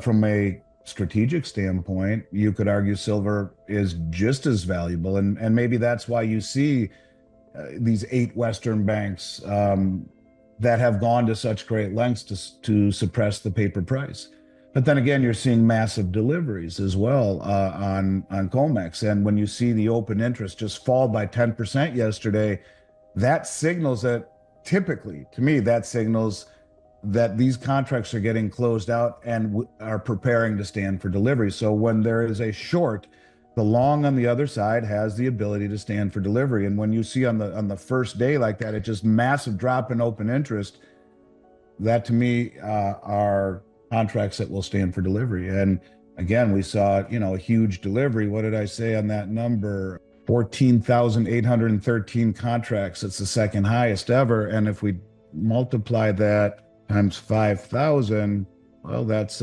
from a strategic standpoint, you could argue silver is just as valuable. And maybe that's why you see these 8 Western banks that have gone to such great lengths to suppress the paper price. But then again, you're seeing massive deliveries as well on COMEX. And when you see the open interest just fall by 10% yesterday, that signals that typically, to me, that signals that these contracts are getting closed out and are preparing to stand for delivery. So when there is a short, the long on the other side has the ability to stand for delivery. And when you see on the first day like that, it's just massive drop in open interest. That to me are contracts that will stand for delivery. And again, we saw, a huge delivery. What did I say on that number? 14,813 contracts. It's the second highest ever. And if we multiply that times 5,000, well, that's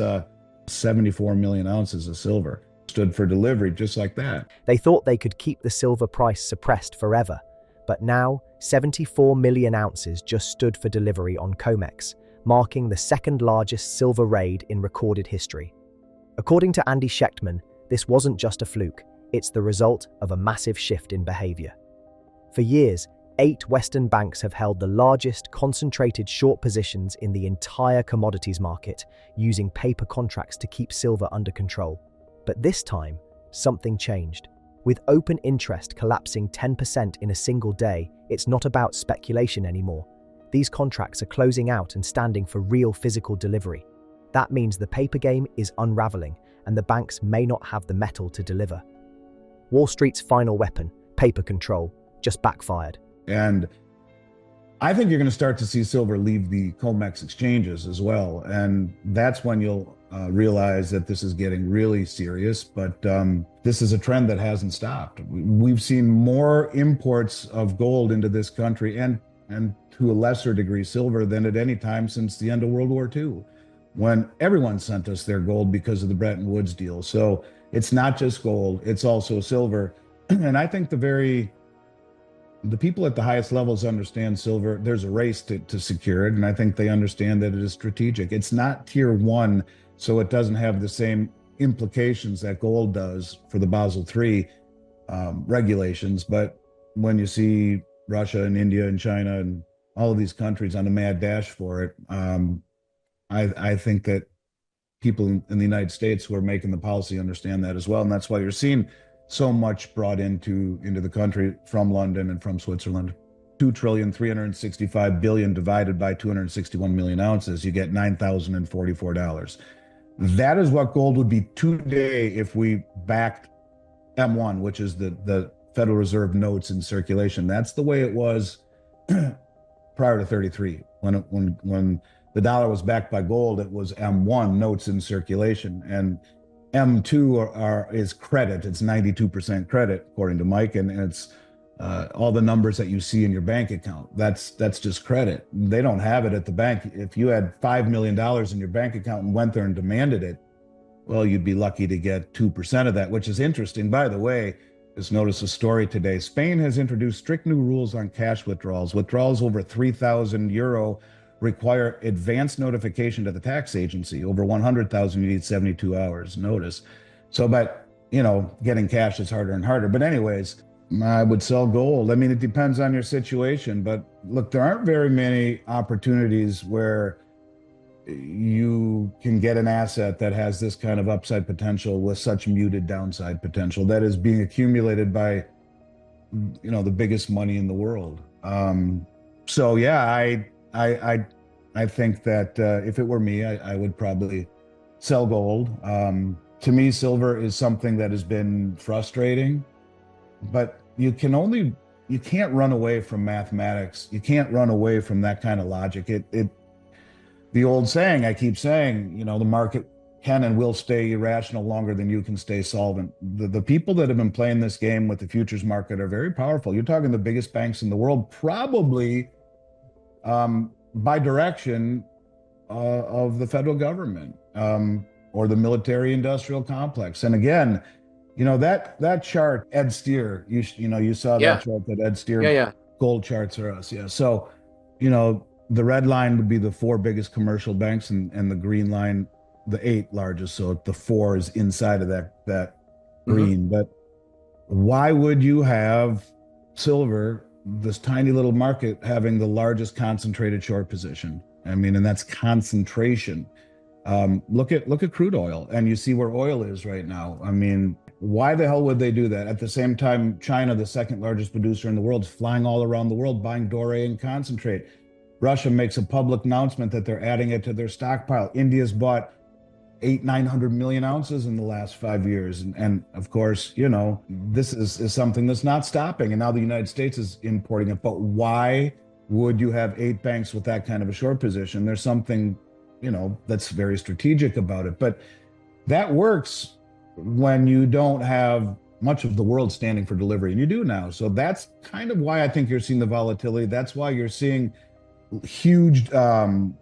74 million ounces of silver stood for delivery, just like that. They thought they could keep the silver price suppressed forever, but now 74 million ounces just stood for delivery on COMEX, marking the second largest silver raid in recorded history. According to Andy Schectman, this wasn't just a fluke, it's the result of a massive shift in behavior. For years, 8 Western banks have held the largest concentrated short positions in the entire commodities market, using paper contracts to keep silver under control. But this time, something changed. With open interest collapsing 10% in a single day, it's not about speculation anymore. These contracts are closing out and standing for real physical delivery. That means the paper game is unraveling, and the banks may not have the metal to deliver. Wall Street's final weapon, paper control, just backfired. And I think you're going to start to see silver leave the COMEX exchanges as well. And that's when you'll realize that this is getting really serious. But this is a trend that hasn't stopped. We've seen more imports of gold into this country and to a lesser degree silver than at any time since the end of World War II, when everyone sent us their gold because of the Bretton Woods deal. So it's not just gold, it's also silver. And I think the people at the highest levels understand silver. There's a race to secure it, and I think they understand that it is strategic. It's not tier 1, so it doesn't have the same implications that gold does for the Basel III regulations. But when you see Russia and India and China and all of these countries on a mad dash for it, I think that people in the United States who are making the policy understand that as well. And that's why you're seeing so much brought into the country from London and from Switzerland. 2,365 billion divided by 261 million ounces, you get $9,044. That is what gold would be today if we backed M1, which is the Federal Reserve notes in circulation. That's the way it was prior to 33. When the dollar was backed by gold, it was M1, notes in circulation. And M2 is credit. It's 92% credit, according to Mike, and it's all the numbers that you see in your bank account. That's just credit. They don't have it at the bank. If you had $5 million in your bank account and went there and demanded it, well, you'd be lucky to get 2% of that, which is interesting. By the way, just noticed a story today. Spain has introduced strict new rules on cash withdrawals. Withdrawals over 3,000 euro require advance notification to the tax agency. Over 100,000, you need 72 hours notice. So, but, getting cash is harder and harder. But anyways, I would sell gold. I mean, it depends on your situation. But look, there aren't very many opportunities where you can get an asset that has this kind of upside potential with such muted downside potential that is being accumulated by, the biggest money in the world. So yeah, I think that if it were me, I would probably sell gold. To me, silver is something that has been frustrating, but you can't run away from mathematics. You can't run away from that kind of logic. The old saying, I keep saying, the market can and will stay irrational longer than you can stay solvent. The people that have been playing this game with the futures market are very powerful. You're talking the biggest banks in the world, probably by direction of the federal government or the military industrial complex. And again, that chart, Ed Steer, you saw that chart that Ed Steer, gold charts are us. Yeah. So, the red line would be the 4 biggest commercial banks, and the green line the eighth largest, so the four is inside of that Hmm. green. But why would you have silver, this tiny little market, having the largest concentrated short position? I mean, and that's concentration. Look at crude oil, and you see where oil is right now. I mean, why the hell would they do that? At the same time, China, the second largest producer in the world, is flying all around the world buying doré and concentrate. Russia makes a public announcement that they're adding it to their stockpile. India's bought 800-900 million ounces in the last 5 years. And of course, this is something that's not stopping. And now the United States is importing it. But why would you have eight banks with that kind of a short position? There's something, that's very strategic about it. But that works when you don't have much of the world standing for delivery. And you do now. So that's kind of why I think you're seeing the volatility. That's why you're seeing huge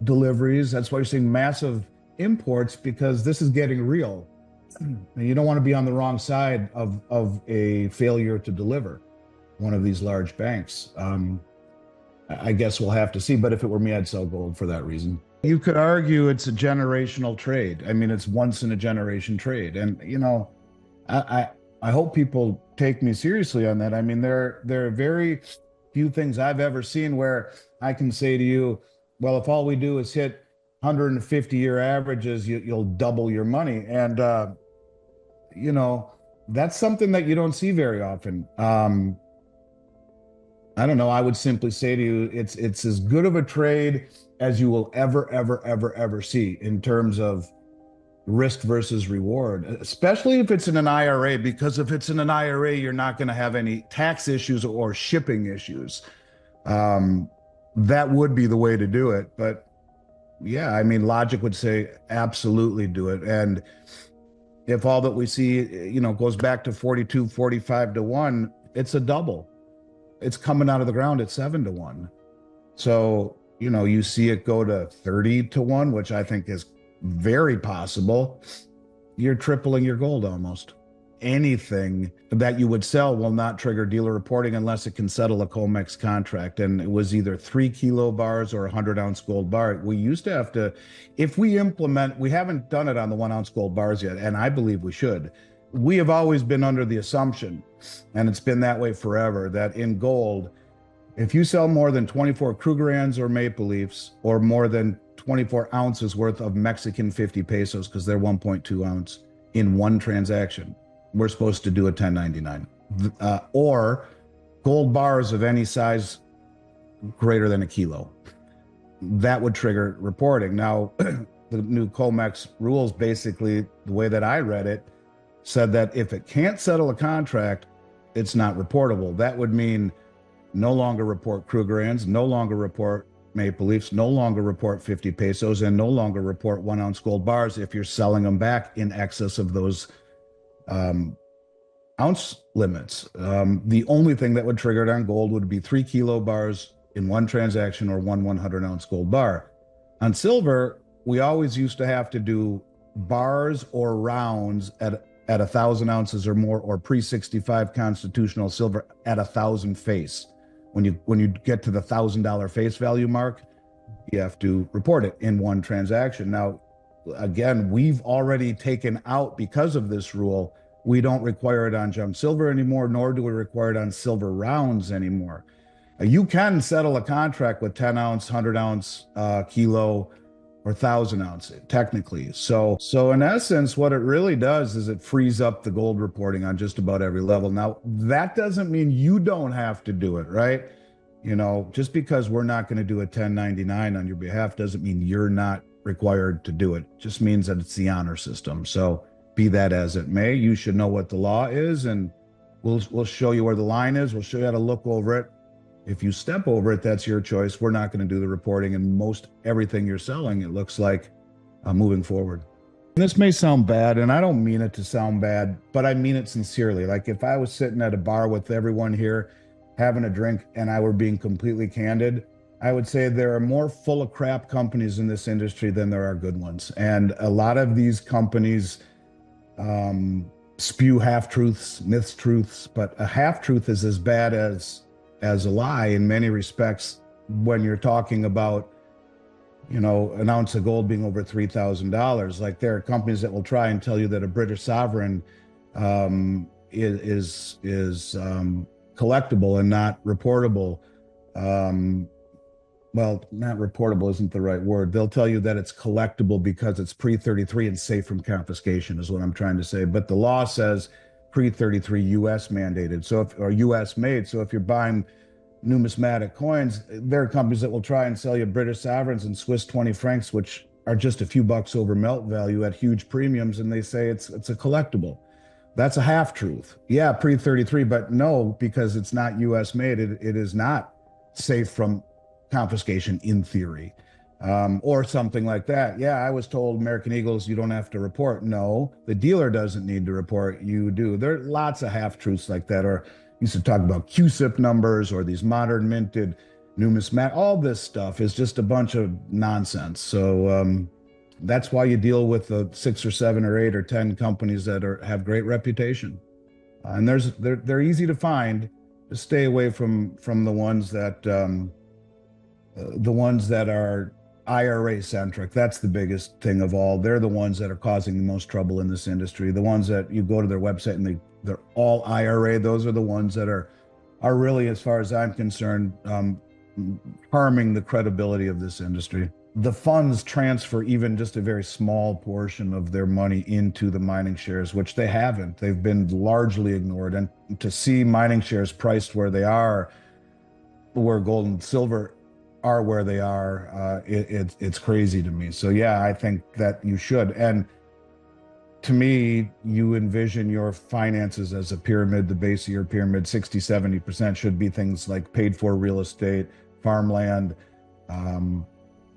deliveries. That's why you're seeing massive imports, because this is getting real. And you don't want to be on the wrong side of a failure to deliver one of these large banks. I guess we'll have to see. But if it were me, I'd sell gold for that reason. You could argue it's a generational trade. I mean, it's once in a generation trade. And, I hope people take me seriously on that. I mean, there are very few things I've ever seen where I can say to you, well, if all we do is hit 150-year averages, you'll double your money. And, that's something that you don't see very often. I don't know. I would simply say to you, it's as good of a trade as you will ever see in terms of risk versus reward, especially if it's in an IRA, because if it's in an IRA, you're not going to have any tax issues or shipping issues. That would be the way to do it. But yeah, I mean, logic would say absolutely do it. And if all that we see, goes back to 42, 45 to 1, it's a double. It's coming out of the ground at 7 to 1. So, you see it go to 30 to 1, which I think is very possible. You're tripling your gold almost. Anything that you would sell will not trigger dealer reporting unless it can settle a COMEX contract. And it was either 3 kilo bars or a 100-ounce gold bar. We used to have to, if we haven't done it on the 1-ounce gold bars yet, and I believe we should. We have always been under the assumption, and it's been that way forever, that in gold, if you sell more than 24 Krugerrands or Maple Leafs, or more than 24 ounces worth of Mexican 50 pesos, because they're 1.2 ounce, in one transaction, we're supposed to do a 1099. Or gold bars of any size greater than a kilo. That would trigger reporting. Now, the new COMEX rules, basically, the way that I read it, said that if it can't settle a contract, it's not reportable. That would mean no longer report Krugerrands, no longer report Maple Leafs, no longer report 50 pesos, and no longer report 1-ounce gold bars if you're selling them back in excess of those ounce limits. The only thing that would trigger it on gold would be 3 kilo bars in one transaction, or one 100-ounce gold bar. On silver, we always used to have to do bars or rounds at 1,000 ounces or more, or pre-65 constitutional silver at 1,000 face. When you get to the $1,000 face value mark, you have to report it in one transaction. Now, again, we've already taken out, because of this rule, we don't require it on junk silver anymore, nor do we require it on silver rounds anymore. You can settle a contract with 10-ounce, 100-ounce, kilo, or 1,000-ounce, technically. So in essence, what it really does is it frees up the gold reporting on just about every level. Now, that doesn't mean you don't have to do it, right? Just because we're not going to do a 1099 on your behalf doesn't mean you're not required to do it. It just means that it's the honor system. So be that as it may, you should know what the law is, and we'll show you where the line is. We'll show you how to look over it. If you step over it, that's your choice. We're not going to do the reporting, and most everything you're selling, it looks like, moving forward. This may sound bad, and I don't mean it to sound bad, but I mean it sincerely. Like, if I was sitting at a bar with everyone here having a drink and I were being completely candid, I would say there are more full of crap companies in this industry than there are good ones. And a lot of these companies spew half-truths, myth-truths, but a half-truth is as bad as a lie in many respects when you're talking about, an ounce of gold being over $3,000. Like there are companies that will try and tell you that a British sovereign is collectible and not reportable. Well, not reportable isn't the right word. They'll tell you that it's collectible because it's pre-33 and safe from confiscation, is what I'm trying to say. But the law says pre-33 U.S. mandated, or U.S. made. So if you're buying numismatic coins, there are companies that will try and sell you British sovereigns and Swiss 20 francs, which are just a few bucks over melt value at huge premiums, and they say it's a collectible. That's a half truth. Yeah, pre-33, but no, because it's not U.S. made. It is not safe from confiscation in theory, or something like that. Yeah, I was told American Eagles, you don't have to report. No, the dealer doesn't need to report. You do. There are lots of half truths like that. Or used to talk about QSIP numbers or these modern minted numismatic. All this stuff is just a bunch of nonsense. So that's why you deal with the 6 or 7 or 8 or 10 companies that have great reputation, and they're easy to find. Just stay away from the ones that are IRA centric. That's the biggest thing of all. They're the ones that are causing the most trouble in this industry. The ones that you go to their website and they're all IRA. Those are the ones that are really, as far as I'm concerned, harming the credibility of this industry. The funds transfer even just a very small portion of their money into the mining shares, which they haven't. They've been largely ignored. And to see mining shares priced where they are, where gold and silver are where they are, it's crazy to me. So yeah, I think that you should. And to me, you envision your finances as a pyramid. The base of your pyramid, 60-70% should be things like paid for real estate, farmland,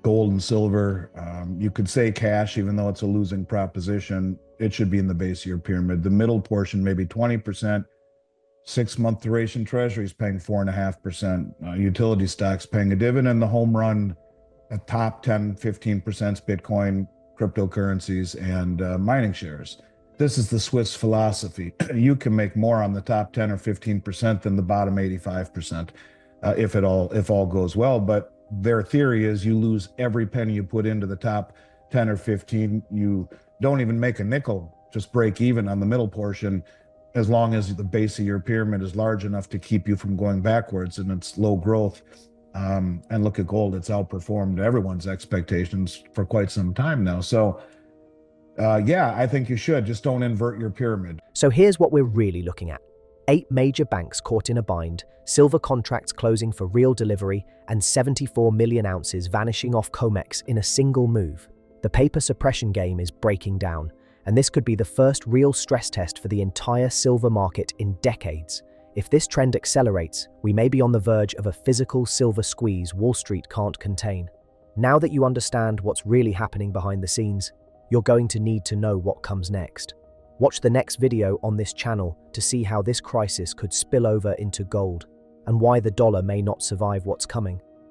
gold and silver. You could say cash, even though it's a losing proposition. It should be in the base of your pyramid. The middle portion, maybe 20%. 6-month duration treasuries paying 4.5%, utility stocks paying a dividend, the home run, a top 10, 15% Bitcoin, cryptocurrencies, and mining shares. This is the Swiss philosophy. You can make more on the top 10 or 15% than the bottom 85%, if all goes well. But their theory is you lose every penny you put into the top 10 or 15. You don't even make a nickel, just break even on the middle portion, as long as the base of your pyramid is large enough to keep you from going backwards and it's low growth. And look at gold, it's outperformed everyone's expectations for quite some time now. So yeah, I think you should. Just don't invert your pyramid. So here's what we're really looking at. 8 major banks caught in a bind, silver contracts closing for real delivery, and 74 million ounces vanishing off COMEX in a single move. The paper suppression game is breaking down, and this could be the first real stress test for the entire silver market in decades. If this trend accelerates, we may be on the verge of a physical silver squeeze Wall Street can't contain. Now that you understand what's really happening behind the scenes, you're going to need to know what comes next. Watch the next video on this channel to see how this crisis could spill over into gold and why the dollar may not survive what's coming.